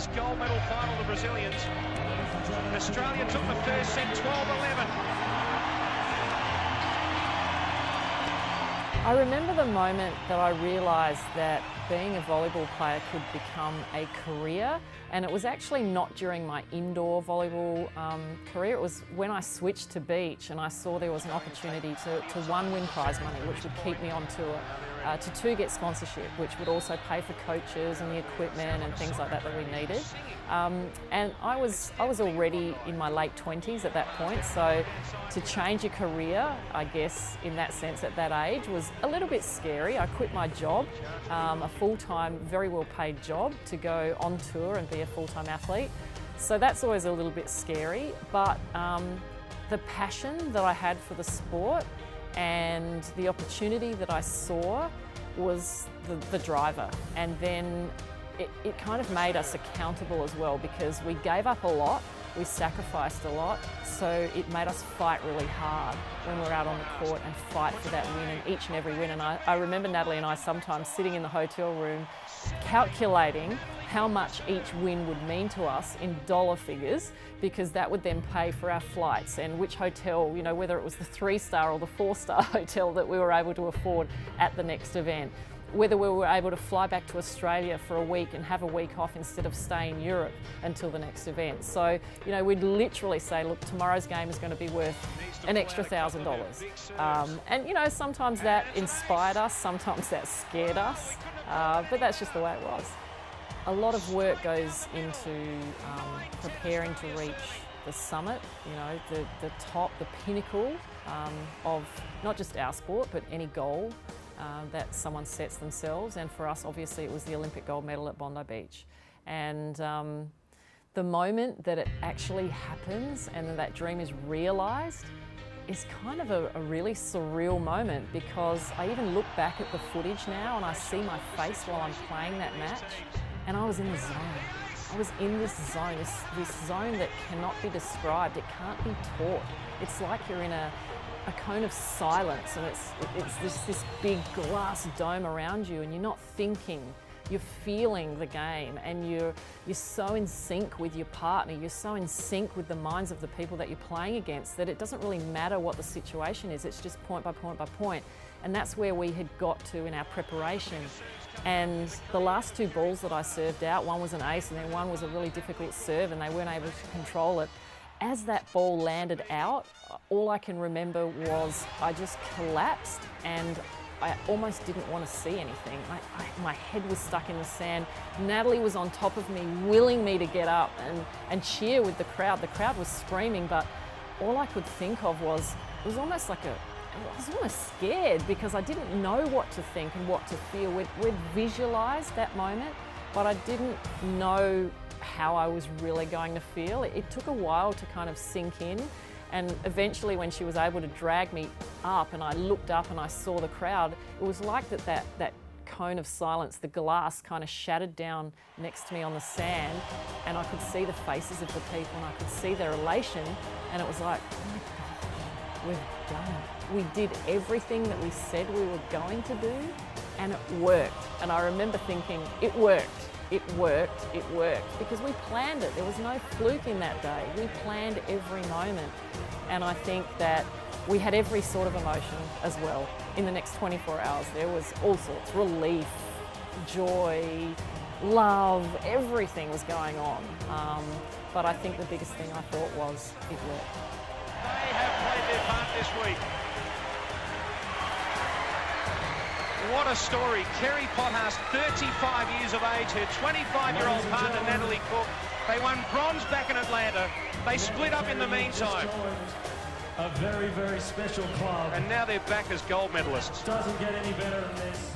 this gold medal final, the Brazilians. Australia took the first set 12-11. I remember the moment that I realised that being a volleyball player could become a career, and it was actually not during my indoor volleyball career. It was when I switched to beach and I saw there was an opportunity to one, win prize money, which would keep me on tour, to two, get sponsorship, which would also pay for coaches and the equipment and things like that we needed. And I was already in my late 20s at that point, so to change a career, I guess, in that sense at that age was a little bit scary. I quit my job, a full-time, very well-paid job, to go on tour and be a full-time athlete. So that's always a little bit scary, but the passion that I had for the sport and the opportunity that I saw was the driver. And then it kind of made us accountable as well, because we gave up a lot, we sacrificed a lot, so it made us fight really hard when we were out on the court and fight for that win, and each and every win. And I remember Natalie and I sometimes sitting in the hotel room calculating how much each win would mean to us in dollar figures, because that would then pay for our flights and which hotel, you know, whether it was the 3-star or the 4-star hotel that we were able to afford at the next event, whether we were able to fly back to Australia for a week and have a week off instead of stay in Europe until the next event. So, you know, we'd literally say, look, tomorrow's game is going to be worth an extra $1,000. And, you know, sometimes that inspired us, sometimes that scared us, but that's just the way it was. A lot of work goes into preparing to reach the summit, you know, the top, the pinnacle of not just our sport, but any goal that someone sets themselves. And for us, obviously, it was the Olympic gold medal at Bondi Beach. And the moment that it actually happens and that dream is realised is kind of a really surreal moment, because I even look back at the footage now and I see my face while I'm playing that match, and I was in the zone. I was in this zone, this zone that cannot be described, it can't be taught. It's like you're in a cone of silence, and it's this big glass dome around you, and you're not thinking, you're feeling the game, and you're so in sync with your partner, you're so in sync with the minds of the people that you're playing against that it doesn't really matter what the situation is, it's just point by point by point. And that's where we had got to in our preparation. And the last two balls that I served out, one was an ace and then one was a really difficult serve, and they weren't able to control it. As that ball landed out, all I can remember was I just collapsed and I almost didn't want to see anything. My head was stuck in the sand. Natalie was on top of me, willing me to get up and cheer with the crowd. The crowd was screaming, but all I could think of was, it was almost like I was almost scared, because I didn't know what to think and what to feel. We'd visualised that moment, but I didn't know how I was really going to feel. It took a while to kind of sink in, and eventually when she was able to drag me up and I looked up and I saw the crowd, it was like that cone of silence, the glass kind of shattered down next to me on the sand, and I could see the faces of the people and I could see their elation, and it was like, oh my God, we've done it. We did everything that we said we were going to do, and it worked. And I remember thinking, it worked. It worked, it worked, because we planned it. There was no fluke in that day. We planned every moment. And I think that we had every sort of emotion as well. In the next 24 hours, there was all sorts, relief, joy, love, everything was going on. But I think the biggest thing I thought was, it worked. They have played their part this week. What a story. Kerri Pottharst, 35 years of age, her 25-year-old partner Natalie Cook. They won bronze back in Atlanta. They split up in the meantime. A very, very special club. And now they're back as gold medalists. Doesn't get any better than this.